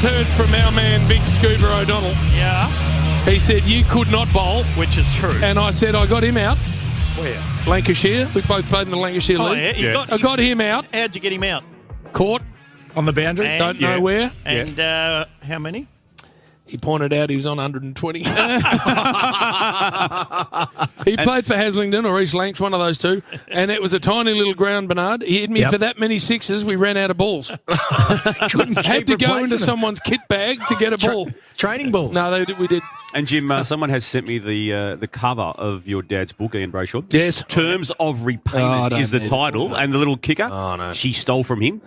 just heard from our man, Big Scuba O'Donnell. Yeah. He said you could not bowl. Which is true. And I said I got him out. Where? Lancashire. We both played in the Lancashire Oh, League. yeah. I got him out. How'd you get him out? Caught. On the boundary? Don't know where. And how many? He pointed out he was on 120. He played for Haslington or East Lancs, one of those two, and it was a tiny little ground, Bernard. He hit me for that many sixes, we ran out of balls. Had to go into someone's kit bag to get a ball. Training balls? No, we did. And Jim, someone has sent me the cover of your dad's book, Ian Brayshaw. Yes. Terms of Repayment is the title, and the little kicker. Oh, no. She stole from him. ...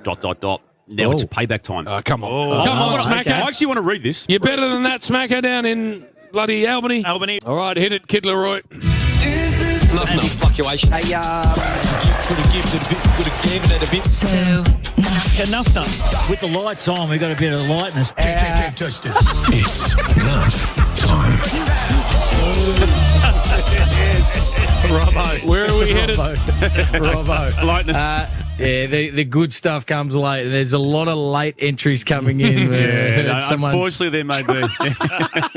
Now it's payback time. Oh, come on. Come on, Smacker. I actually want to read this. You're better than that, Smacker, down in bloody Albany. All right, hit it, Kid Leroy. Nuff fluctuation. Could have given it a bit. So, Nuff. With the lights on, we've got a bit of lightness. Can't touch this. It's Nuff time. Robbo. Where are we headed? Robbo. Lightness. Yeah, the good stuff comes late. There's a lot of late entries coming in. Unfortunately, there may be.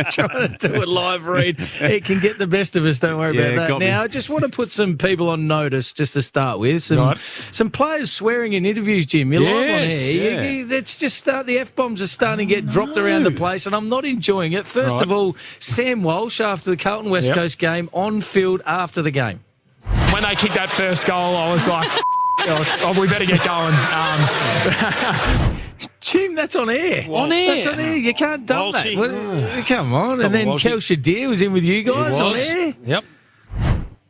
Trying to do a live read. It can get the best of us, don't worry about that. Now, I just want to put some people on notice just to start with. Some players swearing in interviews, Jim. You're live on here. Let's just start. The F-bombs are starting to get dropped around the place, and I'm not enjoying it. First of all, Sam Walsh, after the Carlton West Coast game, on field after the game. When they kicked that first goal, I was like, we better get going. Jim, that's on air. That's on air. You can't dump that. Come on. And then Kel Shadir was in with you guys on air. Yep.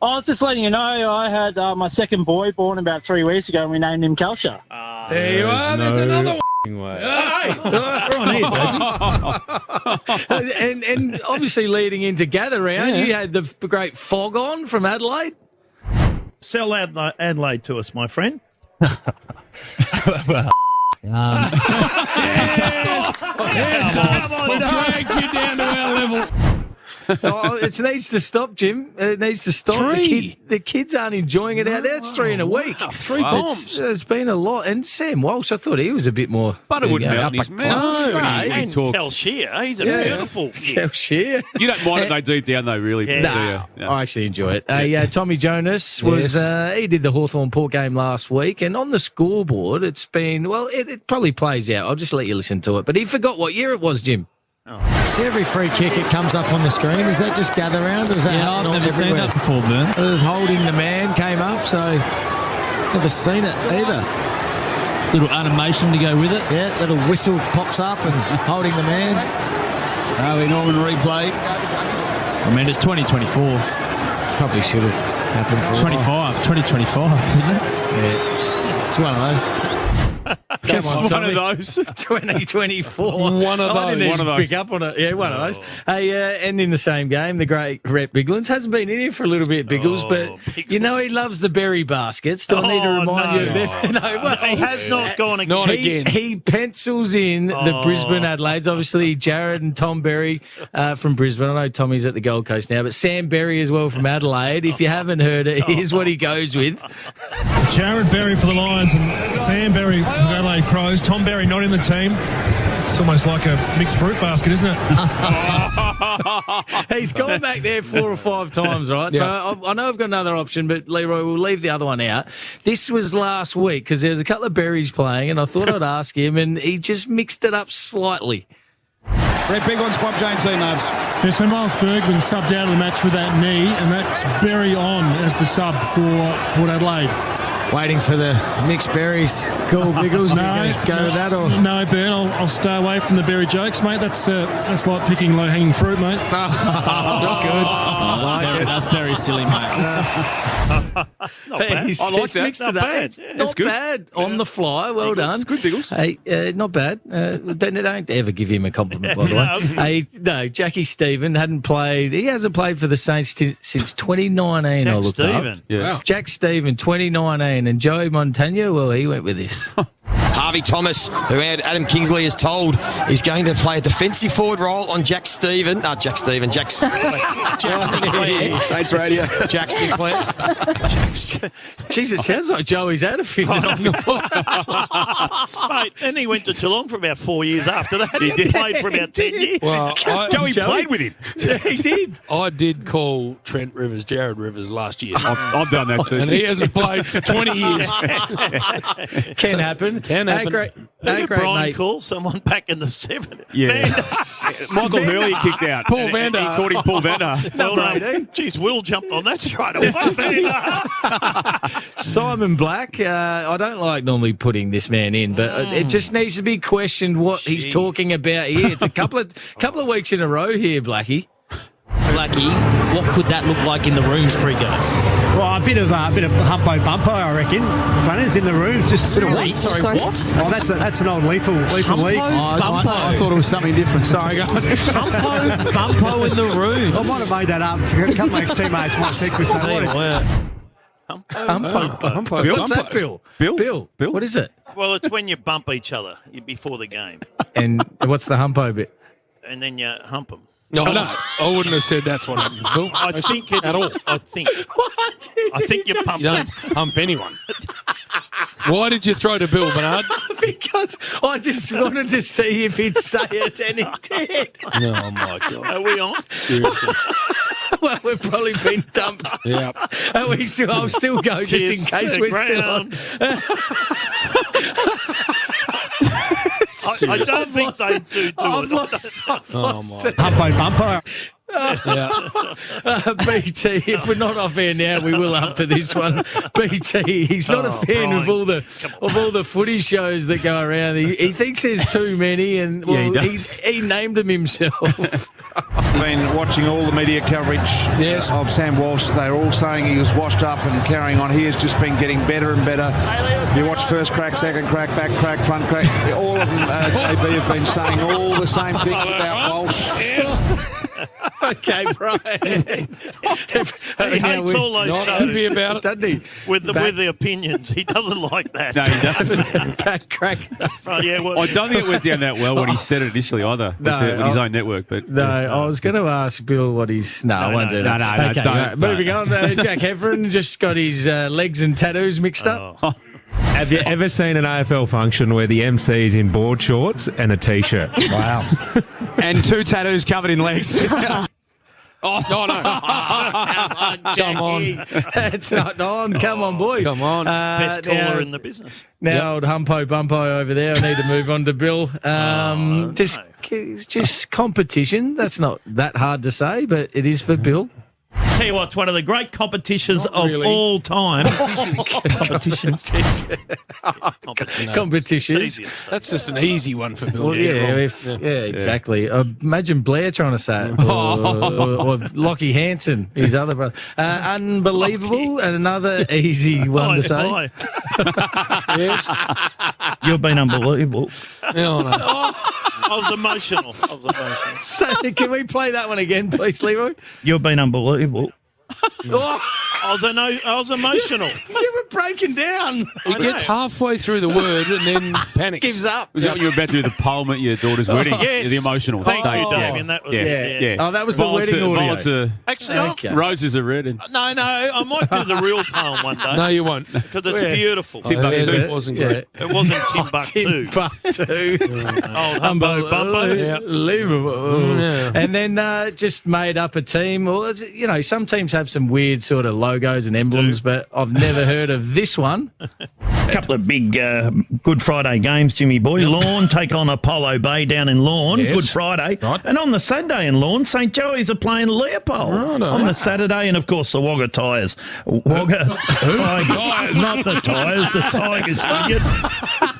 I was just letting you know I had my second boy born about 3 weeks ago and we named him Kelsha. There you are. There's another one. And obviously leading into gather round, you had the great fog on from Adelaide. Sell Adelaide to us, my friend. Yes. We'll drag you down to our level. It needs to stop, Jim. It needs to stop. The kids aren't enjoying it out there. It's 3 in a week. Wow, 3 bombs. It's been a lot. And Sam Walsh, I thought he was a bit more. But it wouldn't melt in his mouth. And Kel Shear, he's a beautiful kid. Kel Shear. You don't mind it, though, deep down, though, really. Nah, I actually enjoy it. Tommy Jonas was, he did the Hawthorn Port game last week, and on the scoreboard, it's been, it probably plays out. I'll just let you listen to it. But he forgot what year it was, Jim. See, every free kick it comes up on the screen. Is that just gather round, or is that happening I've never seen that before, Burn. There's holding the man came up, so never seen it either. Little animation to go with it. Yeah, little whistle pops up and holding the man. Harvey Norman replay. I mean, it's 2024. Probably should have happened for 2025, isn't it? Yeah, it's one of those. Come on, one Tommy. of those. 2024. One of those. Pick up on it. Yeah, one of those. Hey, and in the same game, the great Rhett Biglands hasn't been in here for a little bit, Biggles, but you know he loves the berry baskets. Do I need to remind you of that? He has not gone again. Not again. He pencils in the Brisbane Adelaides. Obviously, Jared and Tom Berry from Brisbane. I know Tommy's at the Gold Coast now, but Sam Berry as well from Adelaide. If you haven't heard it, here's what he goes with. Jared Berry for the Lions and Sam Berry for the Adelaide Crows. Tom Berry not in the team. It's almost like a mixed fruit basket, isn't it? He's gone back there 4 or 5 times, right? Yeah. So I know I've got another option, but Leroy, we'll leave the other one out. This was last week because there's a couple of berries playing, and I thought I'd ask him, and he just mixed it up slightly. Red Biglands, Bob James, Nubs. Yeah, so Miles Bergman subbed out of the match with that knee, and that's Berry on as the sub for Port Adelaide. Waiting for the mixed berries. Cool, Biggles. No, you going to go with that? Or? No, Bern, I'll stay away from the berry jokes, mate. That's like picking low-hanging fruit, mate. Not good. That's very silly, mate. Not bad. He's I like that. mixed Not it up. bad. Not That's good. bad. On the fly. Well done. Good, Biggles. Hey, not bad. Don't ever give him a compliment, by the way. No, Jackie Stephen hadn't played. He hasn't played for the Saints since 2019. Jack I looked Stephen. up. Yeah. Jack Stephen, 2019, and Joey Montagna. Well, he went with this. Harvey Thomas, who Adam Kingsley is told is going to play a defensive forward role on Jackson Clare. Saints Radio. Jackson Clare. Jesus, sounds like Joey's had a few on the ball. Mate, and he went to Geelong for about 4 years after that. He played for about 10 years. Well, Joey played with him. Yeah, he did. I did call Trent Rivers, Jared Rivers last year. I've done that too. And he hasn't played for 20 years. Can happen. Great. Did Brian call someone back in the 70s? Yeah. Michael Hurley kicked out. Paul Vander. He called him Paul Vander. Well, geez, Will jumped on that straight away. Simon Black, I don't like normally putting this man in, but it just needs to be questioned what he's talking about here. It's a couple of weeks in a row here, Blackie. Blackie, what could that look like in the rooms pre-game? Well, a bit of Humpo Bumpo, I reckon. Funners in the room, just a bit of what? Sorry, what? Oh, that's an old lethal league. Bumpo. I thought it was something different. Sorry, guys. Bumpo in the room. I might have made that up. A couple of ex-teammates might text me saying, Humpo. Bill? What's that, Bill? Bill? What is it? Well, it's when you bump each other before the game. And what's the Humpo bit? And then you hump them. No, I wouldn't have said that's what happens, Bill. I think it at all. I think. What? I think you pump You don't hump anyone. Why did you throw to Bill, Bernard? Because I just wanted to see if he'd say it, and he did. Oh, my God. Are we on? Seriously. Well, we've probably been dumped. Yeah. I'll still go just in case we're still on. I don't think they do I've it. lost it. Humpo Bumpo. BT, if we're not off air now, we will after this one. BT, he's not a fan of all the footy shows that go around. He thinks there's too many, and he named them himself. I've been watching all the media coverage of Sam Walsh. They're all saying he was washed up and carrying on. He has just been getting better and better. You watch first crack, second crack, back crack, front crack. All of them, AB, have been saying all the same things about Walsh. Okay, Brian. He hates all those not shows. happy about it, doesn't he? With the opinions. He doesn't like that. No, he doesn't. Back crack. Oh, yeah, well, I don't think it went down that well when he said it initially either with his own network. But No, I was going to ask Bill what he's... No, I won't do that. No, okay, don't. Right. Moving on, Jack Heffernan just got his legs and tattoos mixed up. Oh. Have you ever seen an AFL function where the MC is in board shorts and a T-shirt? Wow. And 2 tattoos covered in legs. Oh, no. Come on. It's not on. Come on, boy. Come on. best caller in the business. Now, old Humpo Bumpo over there. I need to move on to Bill. Just competition. That's not that hard to say, but it is for Bill. Tell you what, it's one of the great competitions of all time. Competitions. That's just an easy one for Bill. Well, exactly. Imagine Blair trying to say it. Or Lockie Hansen, his other brother. Unbelievable, and another easy one to say. Yes. You've been unbelievable. No. I was emotional. So, can we play that one again, please, Leroy? You've been unbelievable. I was emotional. You were breaking down. He gets halfway through the word and then panics. Gives up. was that when you were about to do the poem at your daughter's wedding? Yes. The emotional Thank state. you, Damien. That was Yeah. Oh, that was the wedding audio. Violets are, Actually, roses are red. And no, I might do the real poem one day. No, you won't. Because it's beautiful. Timbuktu. It wasn't great. It wasn't Timbuktu. Old Humpo Bumpo. Unbelievable. And then just made up a team. Or, some teams have some weird sort of logos and emblems, but I've never heard of this one. A couple of big Good Friday games, Jimmy boy. Lawn take on Apollo Bay down in Lawn, Good Friday. Right. And on the Sunday in Lawn, St. Joey's are playing Leopold on the Saturday. And, of course, the Wagga Tigers. Tigers, not the Tyres, the Tigers.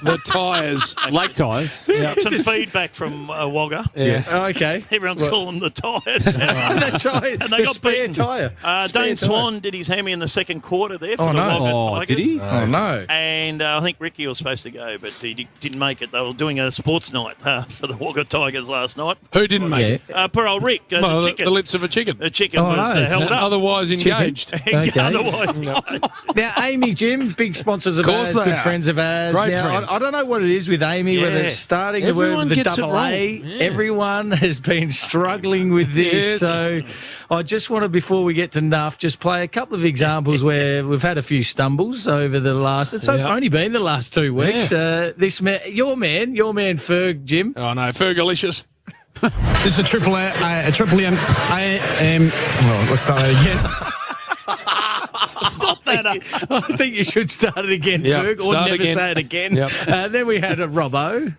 The tyres. Lake tyres. Yeah. Some feedback from Wagga. Yeah. Oh, okay. Everyone's calling them the Tyres. And they got beaten. Tyre. Dane Swan did his hammy in the second quarter there for the Wagga Tigers. Did he? Oh, no. And and I think Ricky was supposed to go, but he didn't make it. They were doing a sports night for the Walker Tigers last night. Who didn't make it? Poor old Rick. Well, the chicken. the lips of a chicken. The chicken was held up. Otherwise engaged. Otherwise Now, Amy, Jim, big sponsors of ours, good friends of ours. Great now, friends. I don't know what it is with Amy, whether it's starting the word with the double A. Yeah. Everyone has been struggling with this. Yes. So I just want to, before we get to Nuff, just play a couple of examples where we've had a few stumbles over the last, it's only been the last 2 weeks. This man, your man, Ferg, Jim. Oh, no, Fergalicious. This is a triple M. Well, let's start that again. Stop that. I think you should start it again, Ferg, or never say it again. Then we had a Robbo.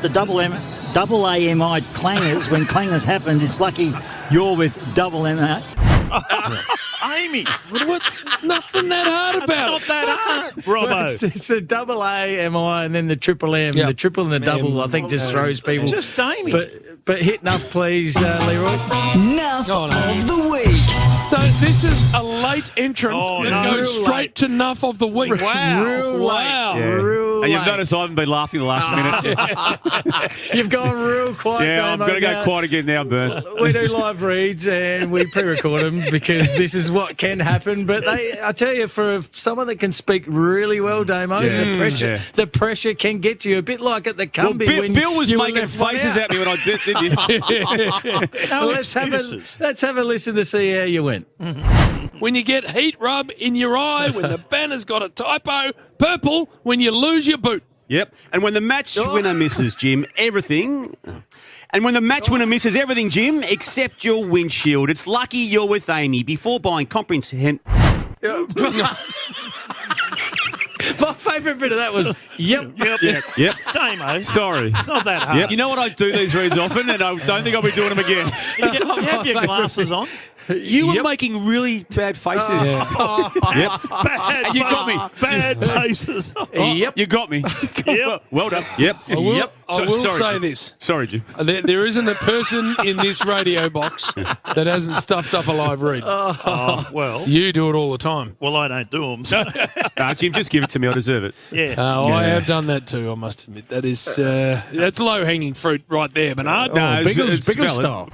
The double AMI clangers, when clangers happened, it's lucky you're with double MI. Amy. What's nothing that hard about It's not that hard, Robbo. Well, it's a double AMI and then the triple M. The triple and the double, I think, just throws people. Just Amy. But hit Nuff, please, Leroy. Nuff of the week. So this is a late entrant and goes straight to Nuff of the week. Wow. Real Wow. late. Real And you've late. noticed I haven't been laughing the last minute. You've gone real quiet. Yeah, I'm Damo, going to go now. quiet again now, Bert. We do live reads and we pre-record them because this is what can happen. But I tell you, for someone that can speak really well, Damo, the pressure can get to you. A bit like at the Cumbie. when Bill was you were making left one faces out. at me when I did this. Well, let's have a listen to see how you went. When you get heat rub in your eye, when the banner's got a typo, purple, when you lose your boot. Yep. And when the match winner misses, Jim, everything. And when the match winner misses everything, Jim, except your windshield. It's lucky you're with Amy. Before buying comprehensive... My favourite bit of that was, yep. Damo. Sorry. It's not that hard. Yep. You know what? I do these reads often, and I don't think I'll be doing them again. You have your glasses on. You were making really bad faces. Yep. Bad. You got me. Bad faces. Yep. You got me. Well done. Yep. I will say this. Sorry, Jim. There isn't a person in this radio box that hasn't stuffed up a live read. Well. You do it all the time. Well, I don't do them. So. No, Jim, just give it to me. I deserve it. Yeah. I have done that too, I must admit. That is that's low-hanging fruit right there, Bernard. No, Biggles style.